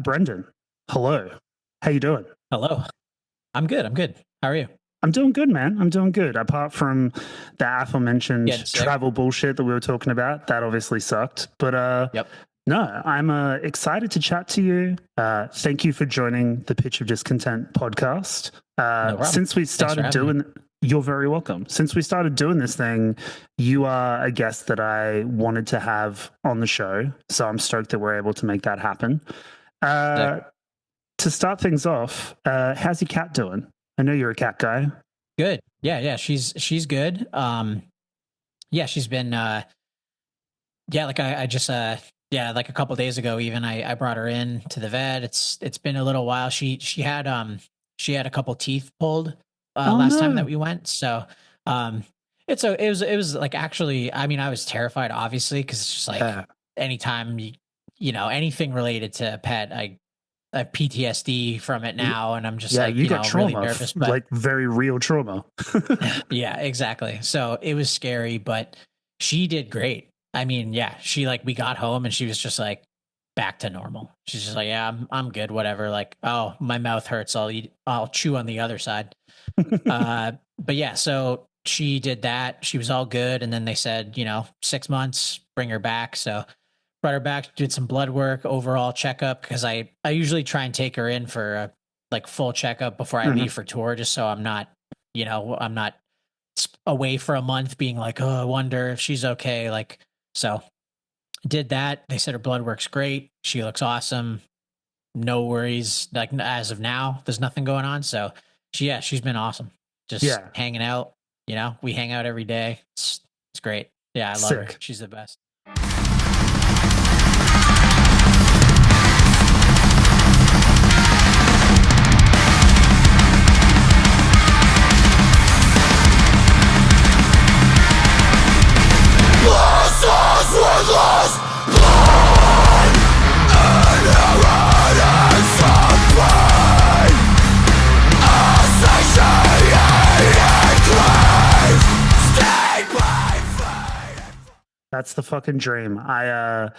Brendan, hello. How you doing? Hello. I'm good. I'm good. How are you? I'm doing good, man. I'm doing good. Apart from the Getting aforementioned sick? travel bullshit that we were talking about, that obviously sucked. But Yep. no, I'm excited to chat to you. Thank you for joining the Pitch of Discontent podcast. No problem. Since we Thanks for started having me. doing, you're very welcome. Since we started doing this thing, you are a guest that I wanted to have on the show. So I'm stoked that we're able to make that happen. Sick. Uh, to start things off, how's your cat doing? I know you're a cat guy. Good. Yeah. She's good. Yeah, she's been yeah, like I just yeah, like a couple days ago even I brought her in to the vet. It's been a little while. She had a couple teeth pulled Oh last time that no. we went. So um it was like actually I mean I was terrified obviously because it's just like Yeah. anytime you know anything related to a pet I have PTSD from it now, and I'm just Yeah, like, you you got know, really trauma, nervous. But like very real trauma. yeah, exactly. So it was scary, but she did great. I mean, yeah, she like we got home and she was just like back to normal. She's just like, yeah, I'm good, whatever. Like, oh, my mouth hurts. I'll chew on the other side. But yeah, so she did that. She was all good, and then they said, you know, 6 months, bring her back. So brought her back, did some blood work, overall checkup because I usually try and take her in for a like full checkup before I Mhm. leave for tour, just so I'm not, you know, I'm not away for a month being like, oh, I wonder if she's okay. Like, so did that. They said her blood works great. She looks awesome. No worries. Like as of now, there's nothing going on. So yeah, she's been awesome. Just Yeah, hanging out. You know, we hang out every day. It's great. Yeah, I love her. sick. She's the best. That's the fucking dream. I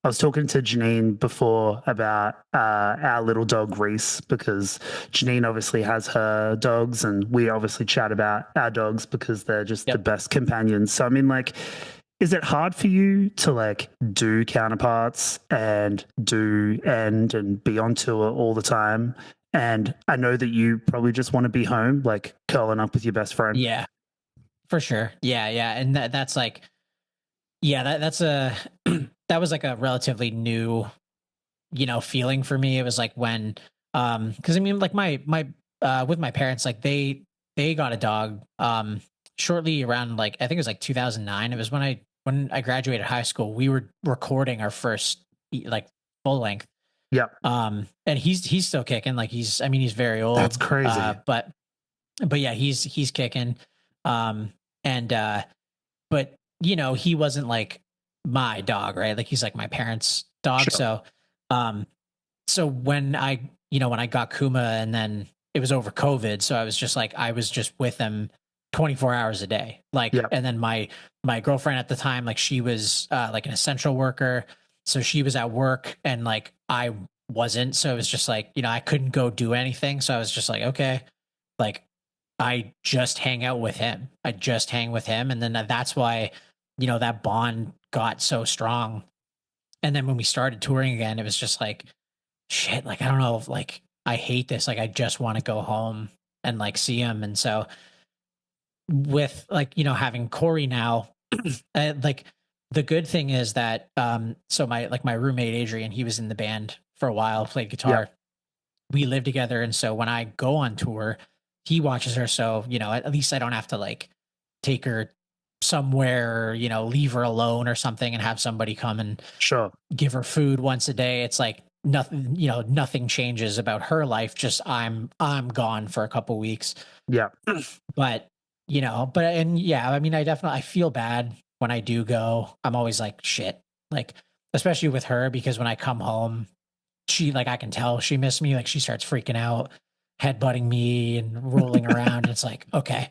was talking to Janine before about our little dog Reese because Janine obviously has her dogs, and we obviously chat about our dogs because they're just the Yep. best companions. So I mean, like, is it hard for you to like do counterparts and do end and be on tour all the time? And I know that you probably just want to be home, like curling up with your best friend. Yeah, for sure. Yeah. And that's like, yeah, that's a, that was like a relatively new, you know, feeling for me. It was like when, cause I mean, like with my parents, like they got a dog, shortly around like, I think it was like 2009. It was when I graduated high school, we were recording our first like full length. Yeah, And he's still kicking. Like I mean, he's very that's old. crazy. But yeah, he's kicking. Um, and, but you know, he wasn't like my dog, right? Like he's like my parents' dog. Sure. Um, so when when I got Kuma and then it was over COVID, so I was just like, I was just with him 24 hours a day. Like, Yeah. and then my girlfriend at the time, like she was like an essential worker. So she was at work and like I wasn't. So it was just like, you know, I couldn't go do anything. So I was just like, okay, like I just hang out with him. I just hang with him. And then that's why, you know, that bond got so strong. And then when we started touring again, it was just like, shit, like, I don't know, like, I hate this. Like, I just want to go home and like see him. And so with like, you know, having Corey now, like the good thing is that, so my roommate, Adrian, he was in the band for a while, played Yeah. guitar. We live together. And so when I go on tour, he watches her. So, you know, at least I don't have to like take her somewhere, you know, leave her alone or something and have somebody come and Sure. give her food once a day. It's like nothing, you know, nothing changes about her life. Just I'm gone for a couple weeks. Yeah. But, you know, and yeah, I mean, I feel bad when I do go. I'm always like, shit. Like, especially with her, because when I come home, she like I can tell she missed me. Like she starts freaking out, headbutting me and rolling around. And it's like, okay.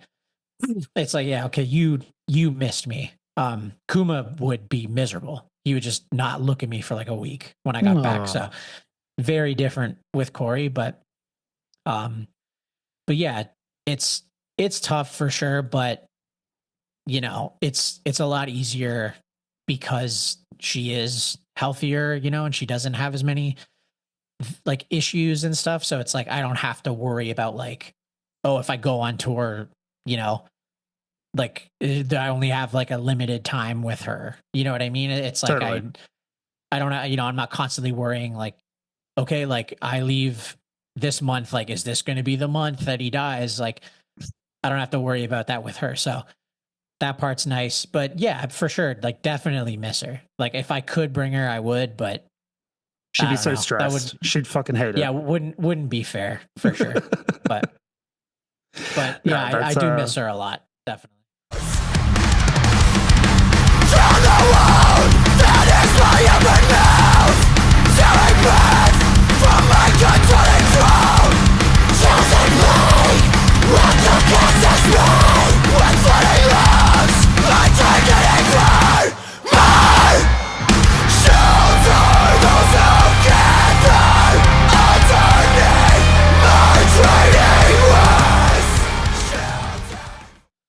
It's like, yeah, okay, you missed me. Kuma would be miserable. He would just not look at me for like a week when I got back. So Oh, very different with Corey, um, but yeah, it's it's tough for sure, but you know, it's a lot easier because she is healthier, you know, and she doesn't have as many like issues and stuff. So it's like I don't have to worry about like, oh, if I go on tour, you know, like I only have like a limited time with her. You know what I mean? It's like Totally. I don't know, you know, I'm not constantly worrying like, okay, like I leave this month, like is this going to be the month that he dies? Like I don't have to worry about that with her. So that part's nice. But yeah, for sure, like definitely miss her. Like if I could bring her, I would, but She'd I be don't so know. That would stressed. She'd fucking hate yeah, it. wouldn't be fair for sure. But yeah, No, I that's do miss her a lot, definitely.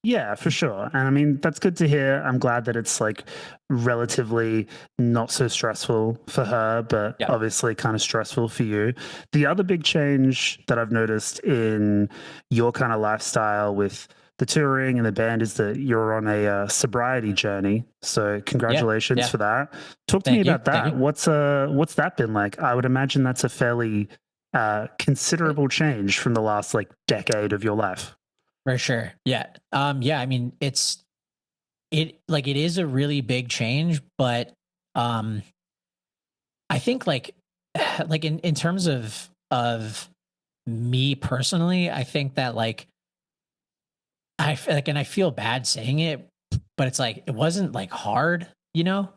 Yeah, for sure. And I mean, that's good to hear. I'm glad that it's like relatively not so stressful for her, but Yeah, obviously kind of stressful for you. The other big change that I've noticed in your kind of lifestyle with the touring and the band is that you're on a sobriety journey. So yeah, congratulations yeah. for that. Talk to me Thank you, about thank that. you. What's that been like? I would imagine that's a fairly considerable change from the last like decade of your life. For sure. Yeah. Yeah, I mean, it like it is a really big change, but um I think like like in terms of me personally, I think that like like and I feel bad saying it, but it's like it wasn't like hard, you know?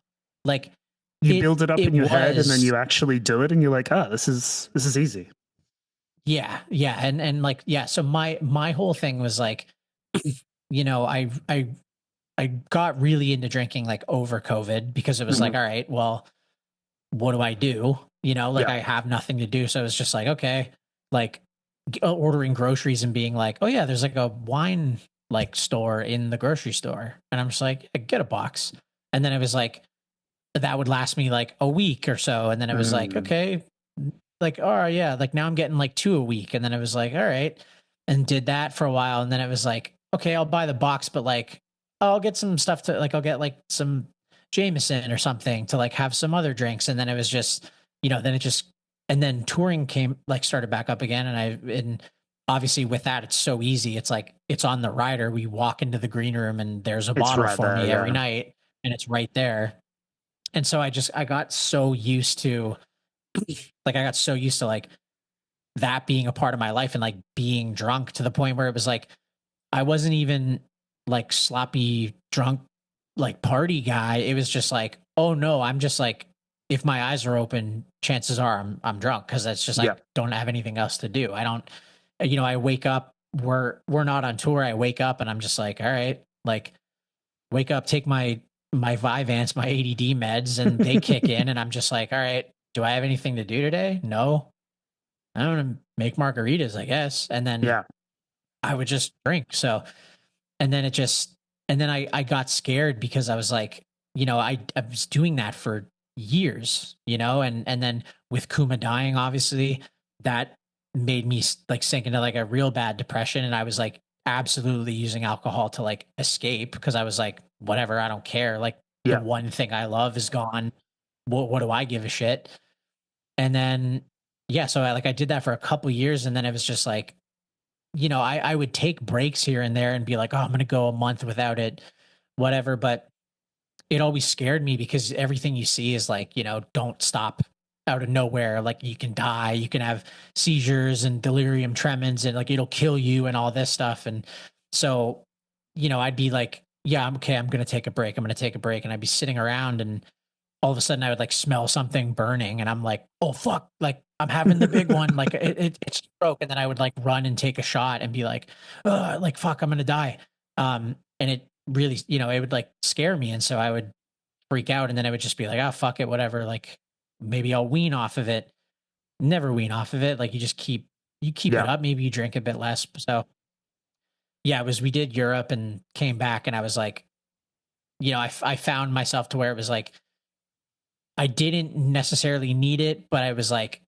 Like You build it up it in your head and then was you actually do it and you're like, oh, this is easy. yeah, yeah, and like yeah, so my whole thing was like you know, I got really into drinking like over COVID because it was like, Mhm. all right, well, what do I do? You know, like Yeah, I have nothing to do. So it was just like, okay, like ordering groceries and being like, oh yeah, there's like a wine like store in the grocery store. And I'm just like, get a box. And then it was like, that would last me like a week or so. And then it was like, mm, okay, like, oh yeah, like now I'm getting like two a week. And then it was like, all right. And did that for a while. And then it was like, okay, I'll buy the box, but like, I'll get some stuff to like, I'll get like some Jameson or something to like have some other drinks. And then it was just, you know, then it just, and then touring came like started back up again. And obviously with that, it's so easy. It's like, it's on the rider. We walk into the green room and there's a it's bottle right for there. me every Yeah, night and it's right there. And so I got so used to like, I got so used to like that being a part of my life and like being drunk to the point where it was like, I wasn't even like sloppy drunk like party guy. It was just like, oh no, I'm just like if my eyes are open, chances are I'm drunk because that's just yeah, I don't have anything else to do. I don't you know, I wake up, we're not on tour. I wake up and I'm just like, all right, like wake up, take my Vyvanse, my ADD meds, and they kick in, and I'm just like, all right, do I have anything to do today? No. I don't know, make margaritas, I guess. And then yeah. I would just drink. So and then it just and then I got scared because I was like, you know, I was doing that for years, you know, and then with Kuma dying, obviously, that made me like sink into like a real bad depression, and I was like absolutely using alcohol to like escape because I was like, whatever, I don't care. Like the Yeah. one thing I love is gone. What do I give a shit? And then yeah, so I did that for a couple years, and then it was just like you know, I would take breaks here and there and be like, oh, I'm going to go a month without it, whatever. But it always scared me because everything you see is like, you know, don't stop out of nowhere. Like you can die, you can have seizures and delirium tremens and like it'll kill you and all this stuff. And so, you know, I'd be like, yeah, I'm okay. I'm going to take a break. I'm going to take a break. And I'd be sitting around and all of a sudden I would like smell something burning and I'm like, oh fuck, like I'm having the big one. Like it's broke. And then I would like run and take a shot and be like fuck, I'm gonna die. And it really, you know, it would like scare me. And so I would freak out and then I would just be like, oh fuck it, whatever. Like maybe I'll wean off of it. never wean off of it. Like you just keep it Yeah. up. Maybe you drink a bit less. So yeah, it was, we did Europe and came back and I was like, I found myself to where it was like, I didn't necessarily need it, but I was like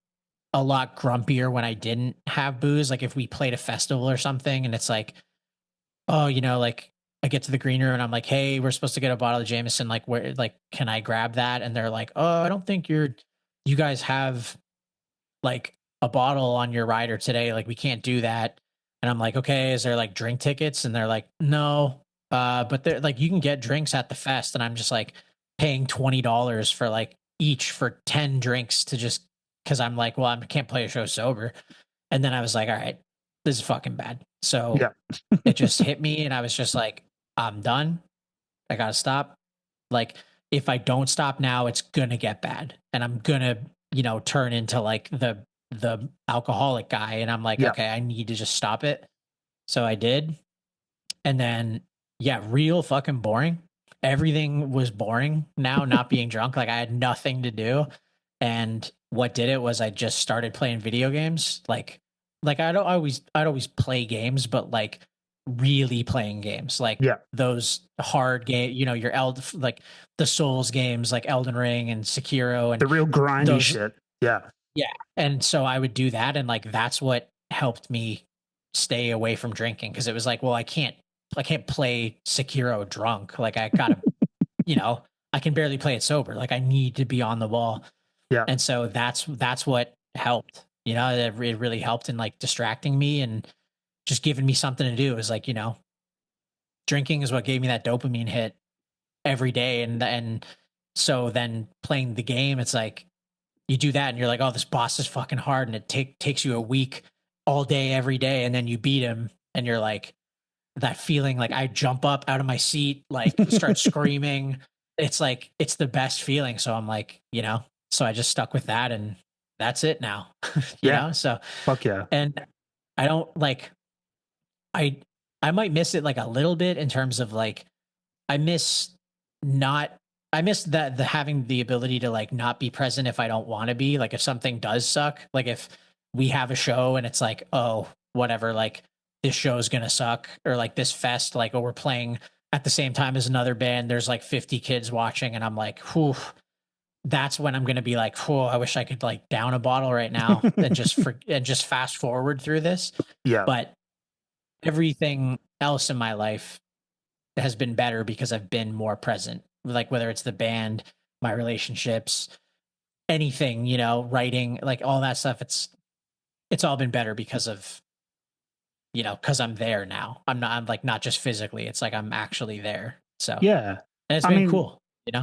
a lot grumpier when I didn't have booze. Like if we played a festival or something and it's like, oh, like I get to the green room and I'm like, hey, we're supposed to get a bottle of Jameson. Like, where, like, can I grab that? And they're like, oh, I don't think you guys have like a bottle on your rider today. Like, we can't do that. And I'm like, okay, is there like drink tickets? And they're like, no. But they're like, you can get drinks at the fest. And I'm just like paying $20 for like each for 10 drinks to just, cause I'm like, well, I can't play a show sober. And then I was like, all right, this is fucking bad. So Yeah. it just hit me and I was just like, I'm done. I gotta stop. Like, if I don't stop now, it's gonna get bad. And I'm gonna, turn into like the alcoholic guy. And I'm like, Yeah. okay, I need to just stop it. So I did. And then yeah, real fucking boring. Everything was boring now, not being drunk. Like I had nothing to do. And what did it was I just started playing video games. Like I'd always play games, but like really playing games. Like Yeah. those hard game, your like the Souls games like Elden Ring and Sekiro and The real grindy those. shit. Yeah. Yeah. And so I would do that and like that's what helped me stay away from drinking because it was like, well, I can't play Sekiro drunk. Like I gotta, I can barely play it sober. Like I need to be on the ball. Yeah. And so that's what helped. It really helped in like distracting me and just giving me something to do. It was like, drinking is what gave me that dopamine hit every day. And so then playing the game, it's like you do that and you're like, oh, this boss is fucking hard. And it takes you a week all day, every day. And then you beat him and you're like, that feeling like I jump up out of my seat, like start screaming. It's like, it's the best feeling. So I'm like, so I just stuck with that and that's it now, Yeah. So, Fuck yeah. and I don't like, I, I might miss it like a little bit in terms of like, I miss not, I miss that the having the ability to like not be present if I don't want to be. Like if something does suck, like if we have a show and it's like, oh, whatever, like this show is gonna suck, or like this fest, like, oh, we're playing at the same time as another band. There's like 50 kids watching, and I'm like, whew, that's when I'm gonna be like, whew, I wish I could like down a bottle right now and just fast forward through this. Yeah. But everything else in my life has been better because I've been more present. Like whether it's the band, my relationships, anything, writing, like all that stuff. It's all been better because of, because I'm there now. I'm like not just physically. It's like I'm actually there. So Yeah. and it's I been mean, cool.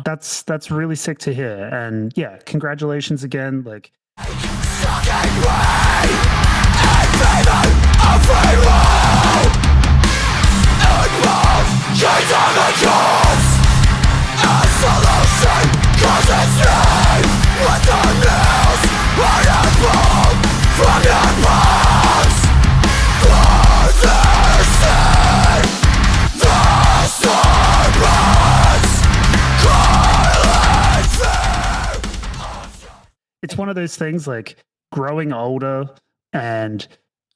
That's really sick to hear. And yeah, congratulations again. Like it's one of those things like growing older and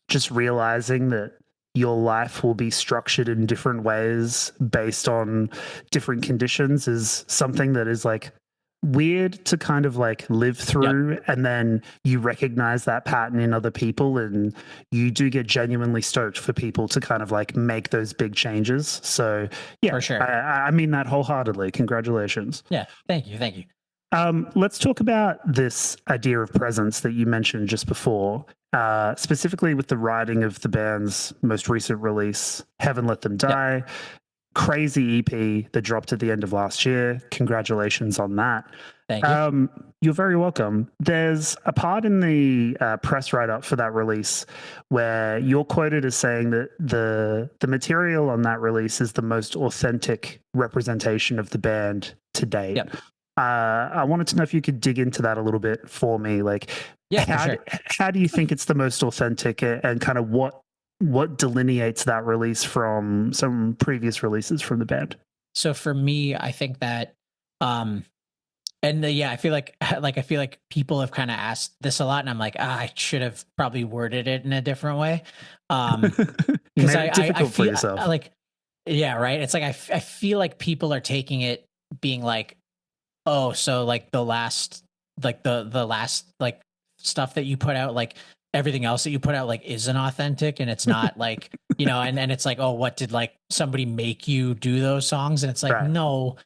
just realizing that your life will be structured in different ways based on different conditions is something that is like weird to kind of like live through. Yep. And then you recognize that pattern in other people and you do get genuinely stoked for people to kind of like make those big changes. So yeah, for sure. I mean that wholeheartedly. Congratulations. Yeah. Thank you. Let's talk about this idea of presence that you mentioned just before, specifically with the writing of the band's most recent release, Heaven Let Them Die. Yep. Crazy EP that dropped at the end of last year. Congratulations on that. Thank you. You're very welcome. There's a part in the press write-up for that release where you're quoted as saying that the material on that release is the most authentic representation of the band to date. Yep. I wanted to know if you could dig into that a little bit for me. Like, yeah, how do you think it's the most authentic, and kind of what delineates that release from some previous releases from the band? So for me, I think that And yeah, I feel like I feel like people have kind of asked this a lot, and I'm like, I should have probably worded it in a different way. You Because made it I difficult for feel yourself. like, yeah, right. It's like I feel like people are taking it being like, oh, so like the last like stuff that you put out, like everything else that you put out, like isn't authentic, and it's not like, and it's like, oh, what did like somebody make you do those songs? And it's like, Right. no,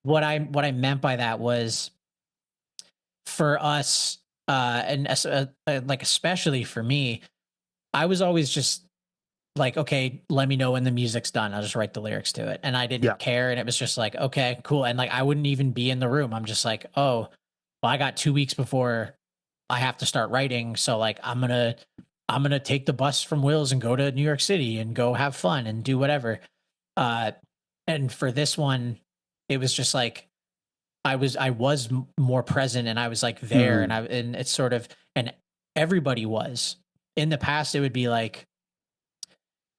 what I meant by that was for us, like especially for me, I was always just like, okay, let me know when the music's done. I'll just write the lyrics to it. And I Yeah. didn't care. And it was just like, okay, cool. And like, I wouldn't even be in the room. I'm just like, oh, well, I got 2 weeks before I have to start writing. So like, I'm going to take the bus from Will's and go to New York City and go have fun and do whatever. Uh, and for this one, it was just like, I was more present, and I was like there, Mm. and it's sort of, and everybody was. In the past, it would be like,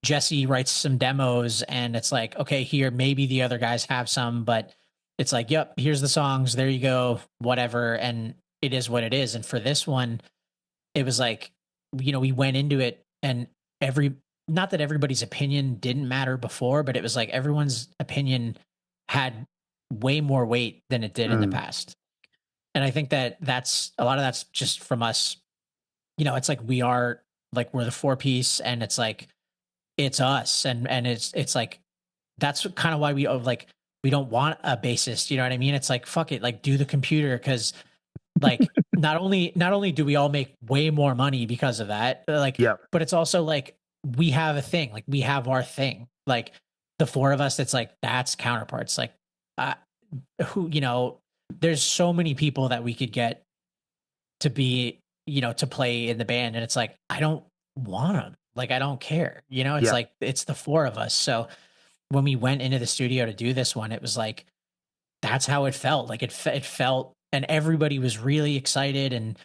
Jesse writes some demos, and it's like, okay, here, maybe the other guys have some, but it's like, yep, here's the songs, there you go, whatever. And it is what it is. And for this one, it was like, we went into it, and every, not that everybody's opinion didn't matter before, but it was like everyone's opinion had way more weight than it did in the Mm. past. And I think that that's a lot of that's just from us. It's like we're the four piece, and it's like it's us, and it's like that's kind of why like we don't want a bassist. You know what I mean? It's like, fuck it, like do the computer, because like not only do we all make way more money because of that, like, Yeah. but it's also like we have a thing, like we have our thing, like the four of us. It's like that's counterparts. Like, uh, who there's so many people that we could get to be, to play in the band, and it's like I don't want them. Like I don't care. It's Yeah. like it's the four of us. So when we went into the studio to do this one, it was like that's how it felt. Like it felt, and everybody was really excited. And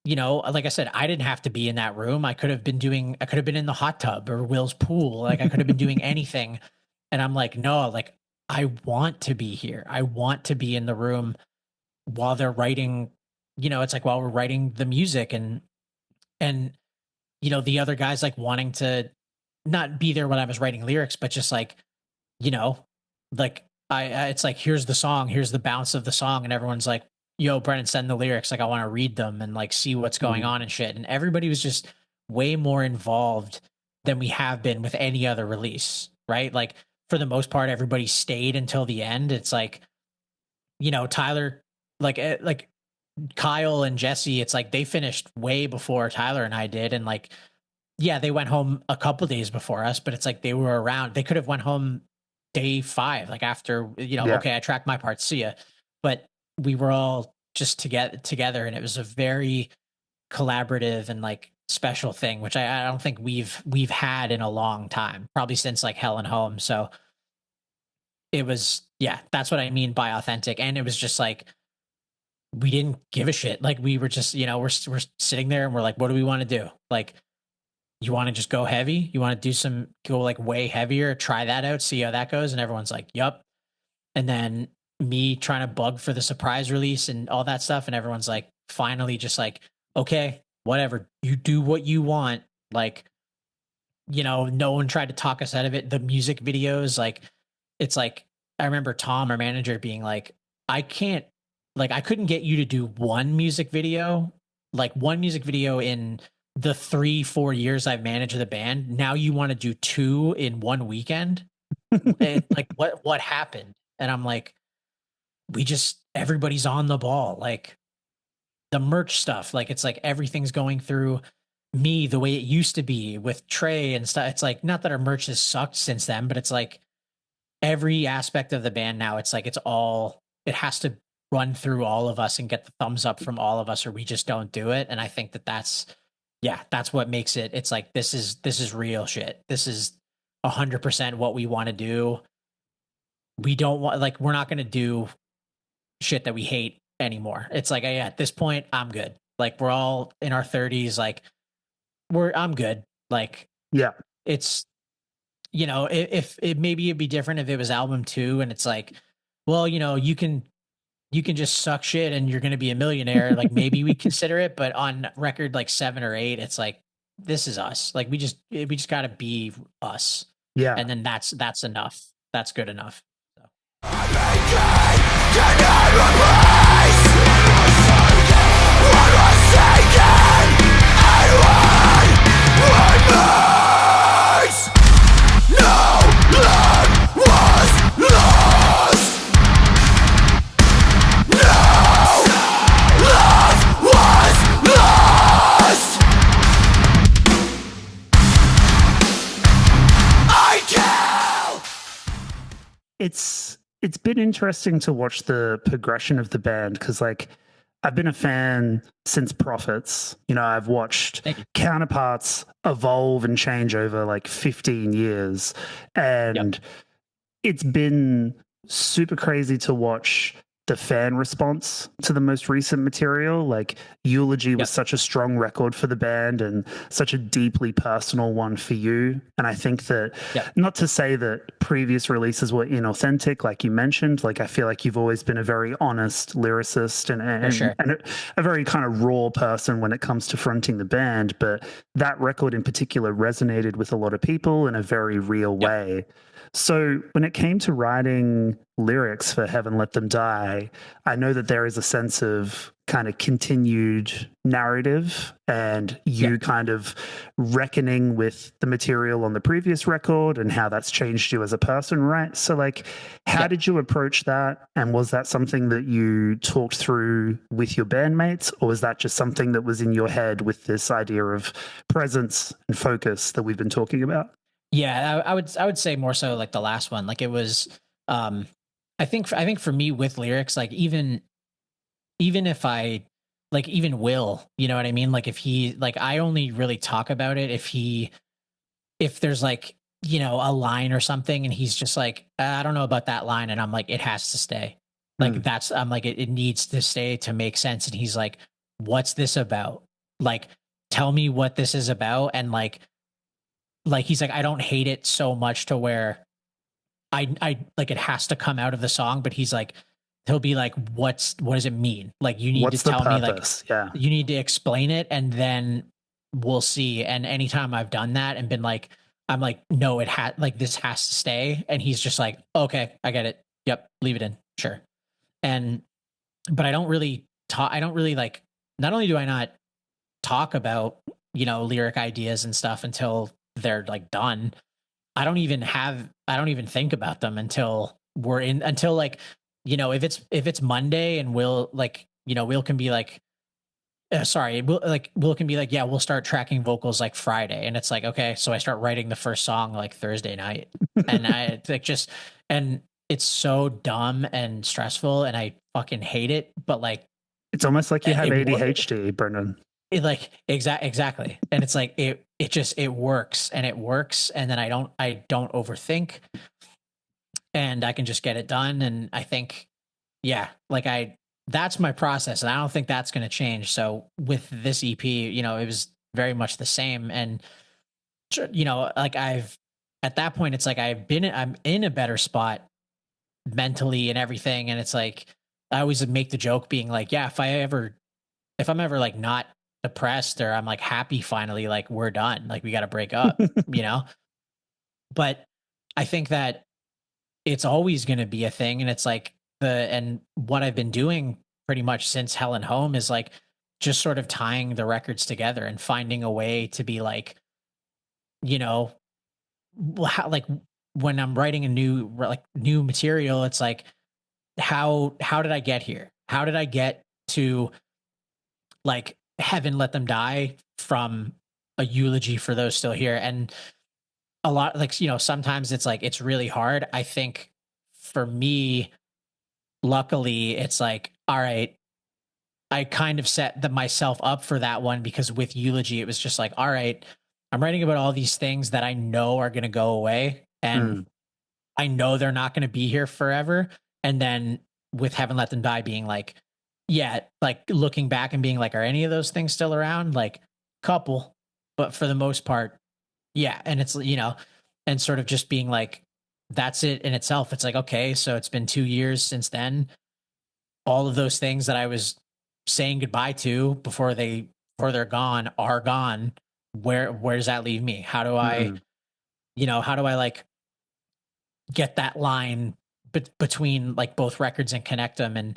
like I said, I didn't have to be in that room. I could have been in the hot tub or Will's pool. Like I could have been doing anything. And I'm like, no, like I want to be here. I want to be in the room while they're writing. It's like while we're writing the music, and the other guys like wanting to not be there when I was writing lyrics, but just like, you know, like it's like, here's the song, here's the bounce of the song, and everyone's like, yo, Brennan, send the lyrics. Like I want to read them and like see what's going Mm. on and shit. And everybody was just way more involved than we have been with any other release, right? Like for the most part, everybody stayed until the end. It's like, Tyler, like Kyle and Jesse, it's like they finished way before Tyler and I did. And like, yeah, they went home a couple days before us, but it's like they were around. They could have went home day 5, like after, Yeah. okay, I tracked my part, see ya. But we were all just together, and it was a very collaborative and like special thing, which I don't think we've had in a long time, probably since like Hell and Home. So it was, yeah, that's what I mean by authentic. And it was just like we didn't give a shit. Like we were just, we're sitting there, and we're like, what do we want to do? Like, you want to just go heavy? You want to go like way heavier, try that out, see how that goes? And everyone's like, yup. And then me trying to bug for the surprise release and all that stuff. And everyone's like, finally, just like, okay, whatever, you do what you want. Like, no one tried to talk us out of it. The music videos, like, it's like, I remember Tom, our manager, being like, I can't, like, I couldn't get you to do one music video in the 3-4 years I've managed the band. Now you want to do two in one weekend? Like, what happened? And I'm like, everybody's on the ball. Like the merch stuff, like it's like everything's going through me the way it used to be with Trey and stuff. It's like, not that our merch has sucked since then, but it's like every aspect of the band now, it's like it has to run through all of us and get the thumbs up from all of us, or we just don't do it. And I think that that's what makes it. It's like, this is real shit. This is 100% what we want to do. We don't want, like, we're not going to do shit that we hate anymore. It's like, at this point, I'm good. Like we're all in our 30s. Like I'm good. Like Yeah. it's, if it, maybe it'd be different if it was album 2, and it's like, well, you can you can just suck shit and you're going to be a millionaire. Like maybe we consider it, but on record like 7 or 8, it's like this is us. Like we just got to be us, Yeah. and then that's enough. That's good enough. So. It's been interesting to watch the progression of the band because like I've been a fan since Prophets. You know, I've watched Counterparts evolve and change over like 15 years, and it's been super crazy to watch the fan response to the most recent material. Like Eulogy was such a strong record for the band and such a deeply personal one for you. And I think that, not to say that previous releases were inauthentic, like you mentioned, like I feel like you've always been a very honest lyricist and a very kind of raw person when it comes to fronting the band. But that record in particular resonated with a lot of people in a very real way. So when it came to writing lyrics for Heaven Let Them Die, I know that there is a sense of kind of continued narrative and you kind of reckoning with the material on the previous record and how that's changed you as a person, right? So like, how did you approach that? And was that something that you talked through with your bandmates, or was that just something that was in your head with this idea of presence and focus that we've been talking about? Yeah, I would say more so like the last one. Like it was, I think for me with lyrics, like even if I like even Will, you know what I mean? Like if he like I only really talk about it if there's like a line or something and he's just like I don't know about that line and I'm like it has to stay. Like that's I'm like it needs to stay to make sense and he's like what's this about? Like tell me what this is about and like he's like I don't hate it so much to where I like it has to come out of the song, but he's like he'll be like what does it mean? Like you need What's to tell me like Yeah. you need to explain it and then we'll see. And anytime I've done that and been like I'm like no it had like this has to stay and he's just like okay, I get it. Yep, leave it in. Sure. And but I don't really like not only do I not talk about lyric ideas and stuff until they're like done. I don't even think about them until like if it's Monday and Will can be like Will can be like yeah we'll start tracking vocals like Friday and it's like okay so I start writing the first song like Thursday night and I like just and it's so dumb and stressful and I fucking hate it but like it's almost like you have ADHD, Brendan. It like exactly and it's like it works and then I don't overthink and I can just get it done and I think like that's my process and I don't think that's going to change. So with this EP it was very much the same and like at that point it's like I'm in a better spot mentally and everything and it's like I always make the joke being like yeah if I'm ever like not depressed or I'm like happy finally, like we're done, like we got to break up, But I think that it's always going to be a thing. And it's like and what I've been doing pretty much since Hell and Home is like just sort of tying the records together and finding a way to be like, like when I'm writing a new material, it's like, how did I get here? How did I get to like Heaven Let Them Die from a eulogy for those still here? And a lot like sometimes it's like it's really hard. I think for me, luckily, it's like all right. I kind of set myself up for that one because with eulogy, it was just like all right. I'm writing about all these things that I know are going to go away, and I know they're not going to be here forever. And then with Heaven Let Them Die being like, yeah, like looking back and being like, are any of those things still around? Like, couple, but for the most part, yeah. And it's, and sort of just being like, that's it in itself. It's like, okay, so it's been 2 years since then. all of those things that I was saying goodbye to before they're gone are gone. Where does that leave me? How do I, how do I like get that line between like both records and connect them? And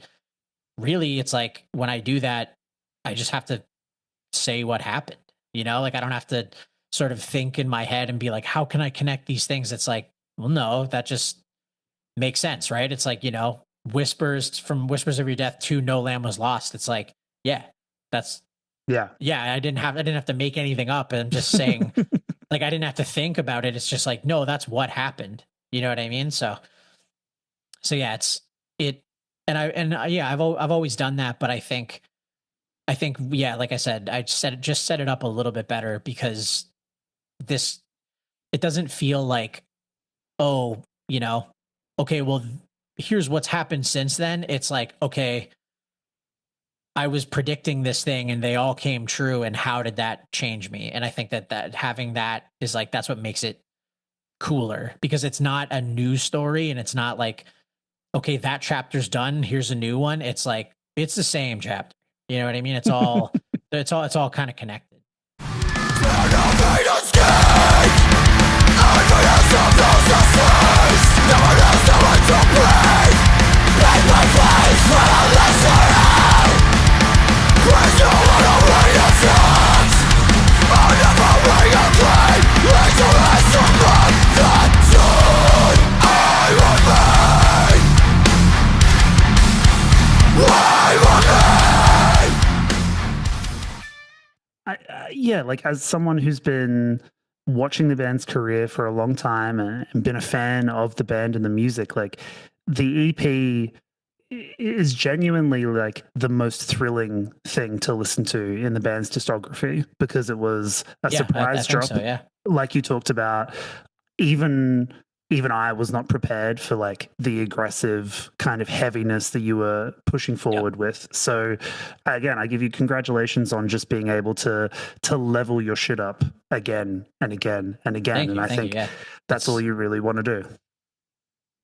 really, it's like when I do that, I just have to say what happened. Like I don't have to sort of think in my head and be like, how can I connect these things? It's like, well, no, that just makes sense, right? It's like, Whispers of Your Death to No Lamb Was Lost. It's like, yeah, that's Yeah. I didn't have to make anything up. I'm just saying, like, I didn't have to think about it. It's just like, no, that's what happened. You know what I mean? So yeah, yeah, I've always done that, but I think yeah, like I said, I just set it up a little bit better because this it doesn't feel like, oh, okay, well, here's what's happened since then. It's like, okay, I was predicting this thing and they all came true, and how did that change me? And I think that having that is like, that's what makes it cooler, because it's not a new story and it's not like, okay, that chapter's done, here's a new one. It's like, it's the same chapter. You know what I mean? It's all kind of connected. Yeah, like as someone who's been watching the band's career for a long time and been a fan of the band and the music, like the EP is genuinely like the most thrilling thing to listen to in the band's discography, because it was a surprise drop. So, yeah. Like you talked about, even I was not prepared for like the aggressive kind of heaviness that you were pushing forward with. So again, I give you congratulations on just being able to level your shit up again and again and again. I think that's all you really want to do.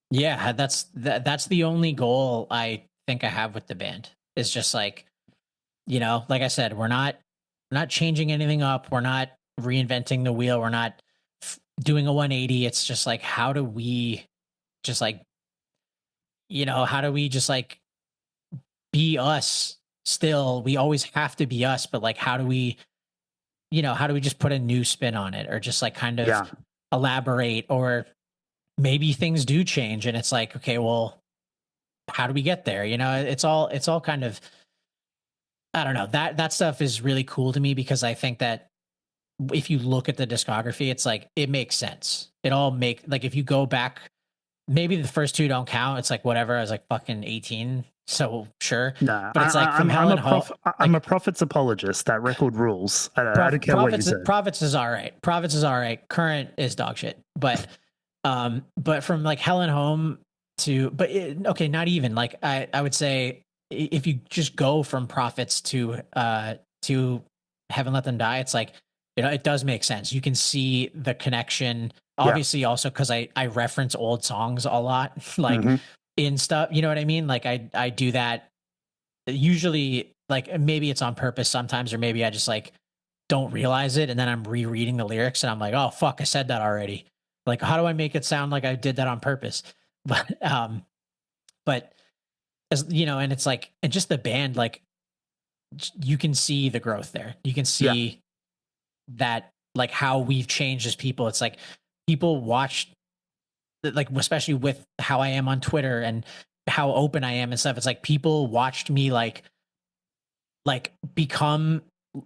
Yeah, that's the only goal I think I have with the band, is just like, like I said, we're not changing anything up. We're not reinventing the wheel. We're not doing a 180. It's just like, how do we just like, how do we just like be us still? We always have to be us, but like, how do we just put a new spin on it, or just like kind of elaborate, or maybe things do change and it's like, okay, well, how do we get there? It's all kind of, I don't know, that stuff is really cool to me, because I think that if you look at the discography, it's like, it makes sense. It all like, if you go back, maybe the first two don't count. It's like, whatever. I was like fucking 18. So sure. Nah, but it's like, I'm a Prophet's apologist. That record rules. I don't care what you said. Prophets is all right. Prophets is all right. Current is dog shit. But from like Hell and Home to, okay, not even like, I would say if you just go from Prophets to Heaven Let Them Die, it's like, it does make sense. You can see the connection, obviously, also because I reference old songs a lot, like in stuff, you know what I mean? Like I do that usually, like maybe it's on purpose sometimes, or maybe I just like don't realize it, and then I'm rereading the lyrics and I'm like, oh fuck, I said that already. Like, how do I make it sound like I did that on purpose? But as and it's like, and just the band, like you can see the growth there. You can see that, like, how we've changed as people. It's like people watch, like, especially with how I am on Twitter and how open I am and stuff. It's like people watched me like become,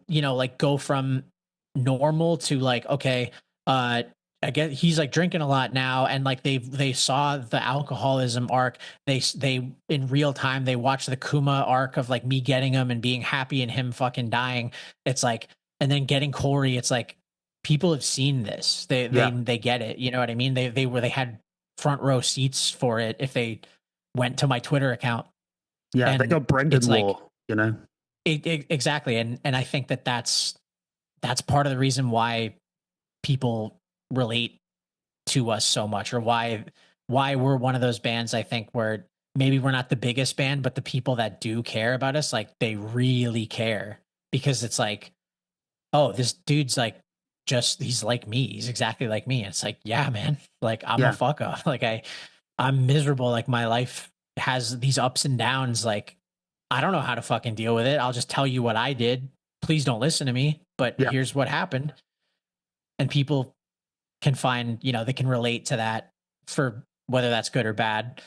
like go from normal to like, okay, I guess he's like drinking a lot now, and like they saw the alcoholism arc. They in real time they watched the Kuma arc of like me getting him and being happy and him fucking dying. It's like, and then getting Corey. It's like people have seen this. They get it. You know what I mean? They had front row seats for it if they went to my Twitter account. Yeah, and they got Brendan Law. Exactly, and I think that's part of the reason why people relate to us so much, or why we're one of those bands, I think, where maybe we're not the biggest band, but the people that do care about us, like they really care, because it's like, oh, this dude's like, he's like me. He's exactly like me. And it's like, yeah, man, like I'm a Yeah. fuck up. Like I'm miserable. Like my life has these ups and downs. Like I don't know how to fucking deal with it. I'll just tell you what I did. Please don't listen to me, but Yeah. here's what happened. And people can find, they can relate to that, for whether that's good or bad.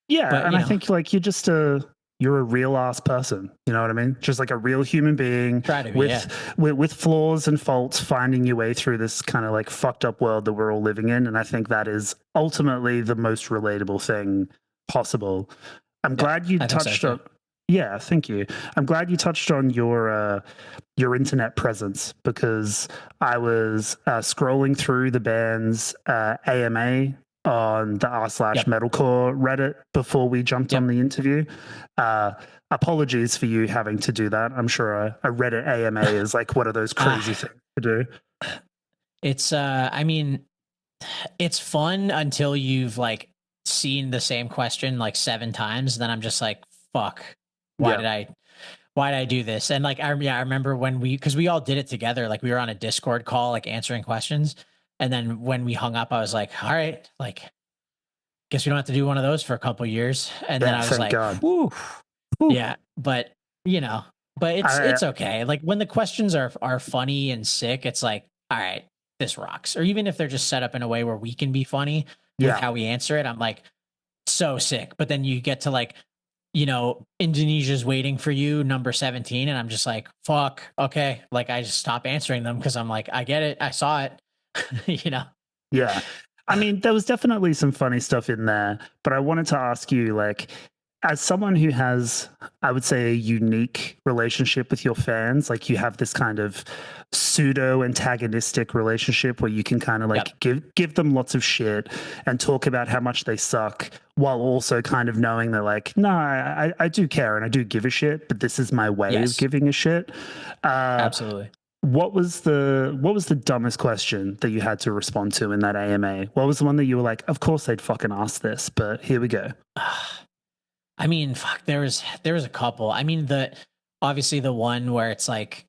Yeah, But, and I think like you're a real ass person. You know what I mean? Just like a real human being try to be, yeah. with flaws and faults, finding your way through this kind of like fucked up world that we're all living in. And I think that is ultimately the most relatable thing possible. I'm glad you I think so touched too. on. Yeah, thank you. I'm glad you touched on your internet presence, because I was scrolling through the band's AMA on the r/Metalcore Reddit before we jumped on the interview. Apologies for you having to do that. I'm sure a Reddit AMA is like one of those crazy things to do. It's I mean, it's fun until you've like seen the same question like 7 times. Then I'm just like, fuck, why did I do this? And like, I remember when because we all did it together. Like we were on a Discord call, like answering questions. And then when we hung up, I was like, all right, like, guess we don't have to do one of those for a couple years. And then I was like, whew. Yeah, but but it's okay. Like when the questions are funny and sick, it's like, all right, this rocks. Or even if they're just set up in a way where we can be funny with how we answer it, I'm like, so sick. But then you get to like, Indonesia's waiting for you, number 17, and I'm just like, fuck, okay. Like I just stop answering them because I'm like, I get it, I saw it. Yeah. I mean, there was definitely some funny stuff in there, but I wanted to ask you, like, as someone who has, I would say, a unique relationship with your fans, like you have this kind of pseudo antagonistic relationship where you can kind of like give them lots of shit and talk about how much they suck, while also kind of knowing they're like, no, I do care and I do give a shit, but this is my way of giving a shit. Absolutely. What was the dumbest question that you had to respond to in that AMA? What was the one that you were like, of course they'd fucking ask this, but here we go? I mean, fuck, there was a couple. I mean, obviously the one where it's like,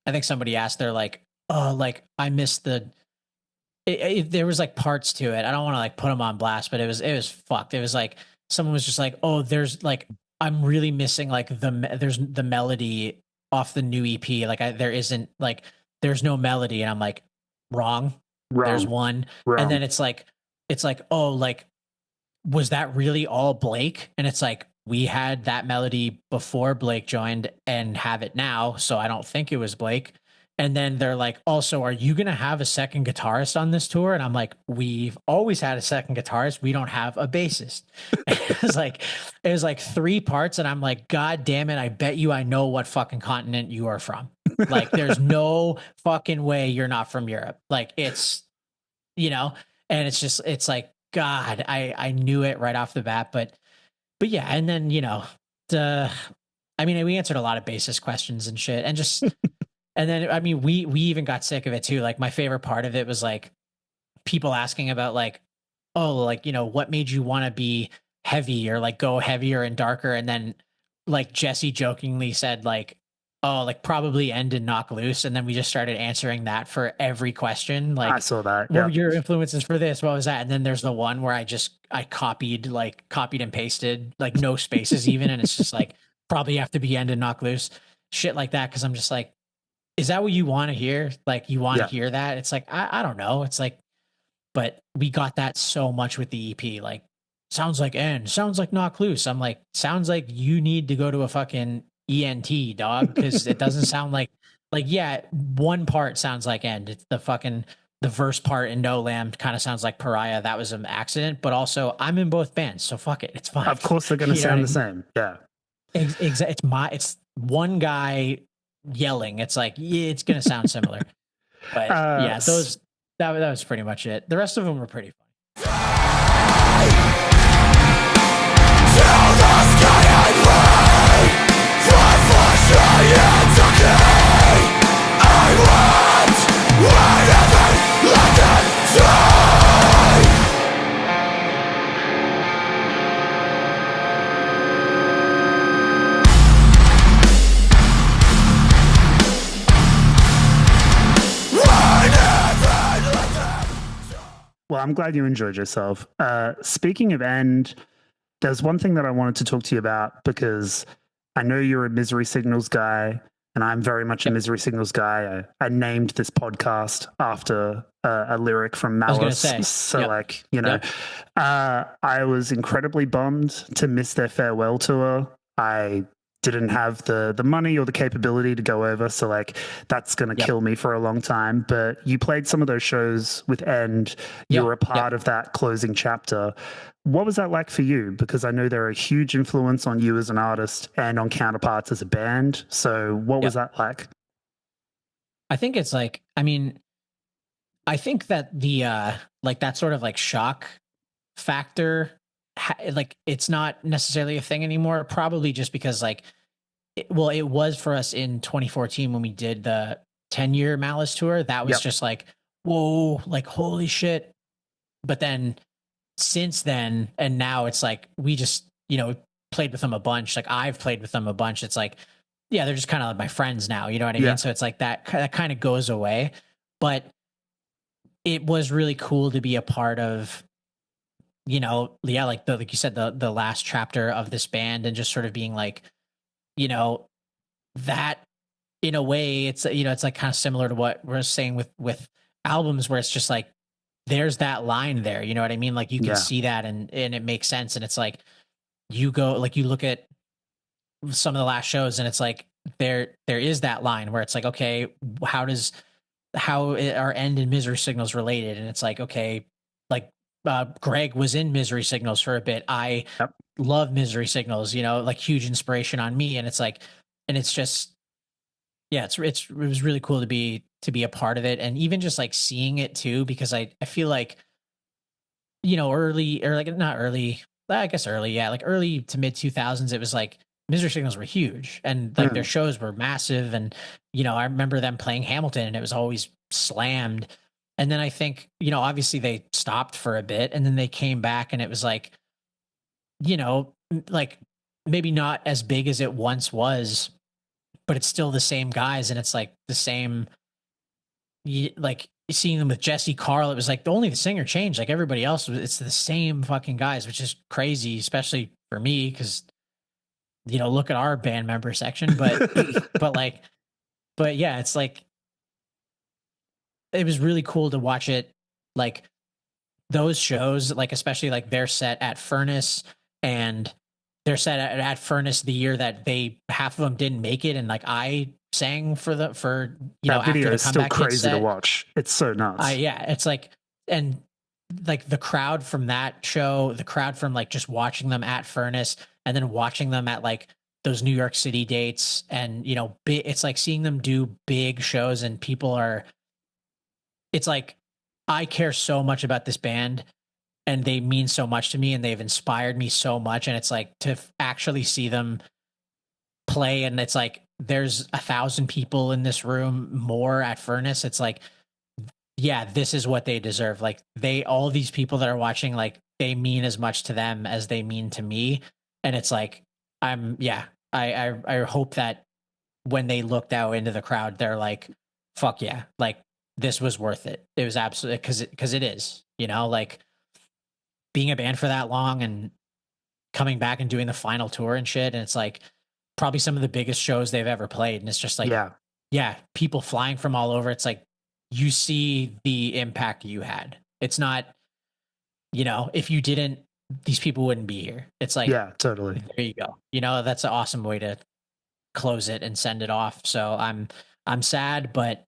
I think somebody asked, they're like, oh, like I missed there was like parts to it. I don't want to like put them on blast, but it was fucked. It was like, someone was just like, oh, there's like, I'm really missing like there's the melody off the new EP. Like there's no melody. And I'm like, wrong. There's one. Wrong. And then it's like, oh, like, was that really all Blake? And it's like, we had that melody before Blake joined and have it now. So I don't think it was Blake. And then they're like, also, are you going to have a second guitarist on this tour? And I'm like, we've always had a second guitarist. We don't have a bassist. It was like 3 parts. And I'm like, God damn it. I bet you I know what fucking continent you are from. Like, there's no fucking way you're not from Europe. Like, it's, and it's like, God, I knew it right off the bat. But yeah. And then, I mean, we answered a lot of bassist questions and shit, and just, and then, I mean, we even got sick of it too. Like my favorite part of it was like people asking about like, oh, like, what made you want to be heavy or like go heavier and darker? And then like Jesse jokingly said like, oh, like probably End and Knock Loose. And then we just started answering that for every question. Like, I saw that. What were your influences for this? What was that? And then there's the one where I copied and pasted, like no spaces even. And it's just like, probably have to be End and Knock Loose, shit like that. Cause I'm just like, is that what you want to hear? Like, you want to hear that? It's like, I don't know. It's like, but we got that so much with the EP. Like, sounds like End, sounds like Knock Loose. I'm like, sounds like you need to go to a fucking ENT, dog, because it doesn't sound like, yeah, one part sounds like End. It's the verse part in No Lamb kind of sounds like Pariah. That was an accident, but also I'm in both bands, so fuck it, it's fine. Of course they're going to sound the same. Yeah. It's one guy yelling. It's like, yeah, it's going to sound similar. But yeah, that was pretty much it. The rest of them were pretty Well, I'm glad you enjoyed yourself. Speaking of end, there's one thing that I wanted to talk to you about because I know you're a Misery Signals guy, and I'm very much a Yep. Misery Signals guy. I named this podcast after a lyric from I was gonna Malice. say. So, Yep. like, you know, Yep. I was incredibly bummed to miss their farewell tour. I didn't have the money or the capability to go over, so like that's gonna Yep. kill me for a long time. But you played some of those shows with End. You Yeah. were a part of that closing chapter. What was that like for you? Because I know they're a huge influence on you as an artist and on Counterparts as a band. So what was Yep. that like? I think it's like, I mean, I think that the like that sort of like shock factor, like it's not necessarily a thing anymore. Probably just because like, it was for us in 2014 when we did the 10-year Malice tour. That was Yep. just like, whoa, like holy shit. But then since then and now it's like we just played with them a bunch. Like I've played with them a bunch. It's like, yeah, they're just kind of like my friends now. You know what I Yeah. mean? So it's like that kind of goes away. But it was really cool to be a part of, yeah, like you said, the last chapter of this band, and just sort of being like, you know, that in a way, it's it's like kind of similar to what we're saying with albums, where it's just like there's that line there. You know what I mean? Like you can Yeah. see that, and it makes sense. And it's like you go, like you look at some of the last shows, and it's like there is that line where it's like, okay, are End and Misery Signals related? And it's like, okay, like Greg was in Misery Signals for a bit. I Yep. love Misery Signals, like huge inspiration on me. And it's like, and it's just, yeah, it was really cool to be a part of it, and even just like seeing it too, because I feel like, early, or like not early, I guess early, yeah, like early to mid 2000s, it was like Misery Signals were huge, and like their Mm. shows were massive. And I remember them playing Hamilton, and it was always slammed. And then I think, obviously they stopped for a bit, and then they came back, and it was like, like maybe not as big as it once was, but it's still the same guys, and it's like the same. Like seeing them with Jesse Carl, it was like only the singer changed. Like everybody else, it's the same fucking guys, which is crazy, especially for me, because look at our band member section. But but like, but yeah, it's like it was really cool to watch it, like those shows, like especially like their set at Furnace, and their set at Furnace the year that they half of them didn't make it, and like I sang for That after video the is still Comeback Kid crazy to set. watch. It's so nuts. Yeah, it's like, and like the crowd from that show, the crowd from like just watching them at Furnace, and then watching them at like those New York City dates, and it's like seeing them do big shows, and people are, it's like, I care so much about this band, and they mean so much to me, and they've inspired me so much. And it's like to actually see them play, and it's like there's 1,000 people in this room more at Furnace. It's like, yeah, this is what they deserve. Like all these people that are watching, like they mean as much to them as they mean to me. And it's like, yeah, I hope that when they looked out into the crowd, they're like, fuck yeah, like this was worth it. It was absolutely, because it is, like being a band for that long, and coming back and doing the final tour and shit. And it's like probably some of the biggest shows they've ever played. And it's just like, Yeah. yeah, people flying from all over. It's like you see the impact you had. It's not, if you didn't, these people wouldn't be here. It's like, Yeah, totally. there you go. That's an awesome way to close it and send it off. So I'm sad, but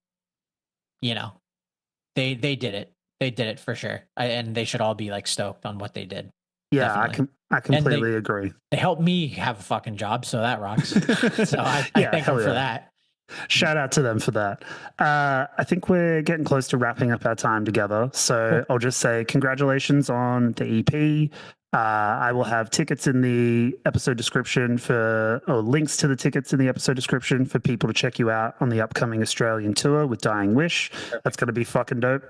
they did it. They did it for sure. And they should all be like stoked on what they did. Yeah, Definitely. I completely agree. They helped me have a fucking job, so that rocks. So I Yeah, thank hell them for yeah. that. Shout out to them for that. I think we're getting close to wrapping up our time together. So I'll just say congratulations on the EP. I will have tickets in the episode description or links to the tickets in the episode description for people to check you out on the upcoming Australian tour with Dying Wish. That's going to be fucking dope.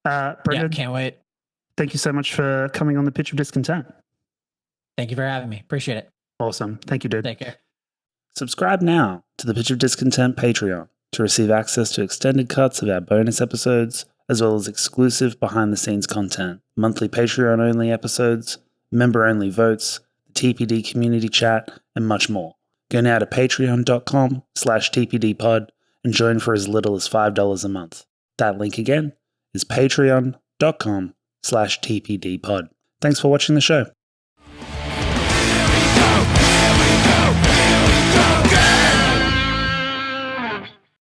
Brendan, Yeah, can't wait. thank you so much for coming on the Pitch of Discontent. Thank you for having me. Appreciate it. Awesome. Thank you, dude. Take care. Subscribe now to the Pitch of Discontent Patreon to receive access to extended cuts of our bonus episodes, as well as exclusive behind-the-scenes content, monthly Patreon-only episodes, member-only votes, the TPD community chat, and much more. Go now to patreon.com/tpdpod and join for as little as $5 a month. That link again is patreon.com/tpdpod. Thanks for watching the show.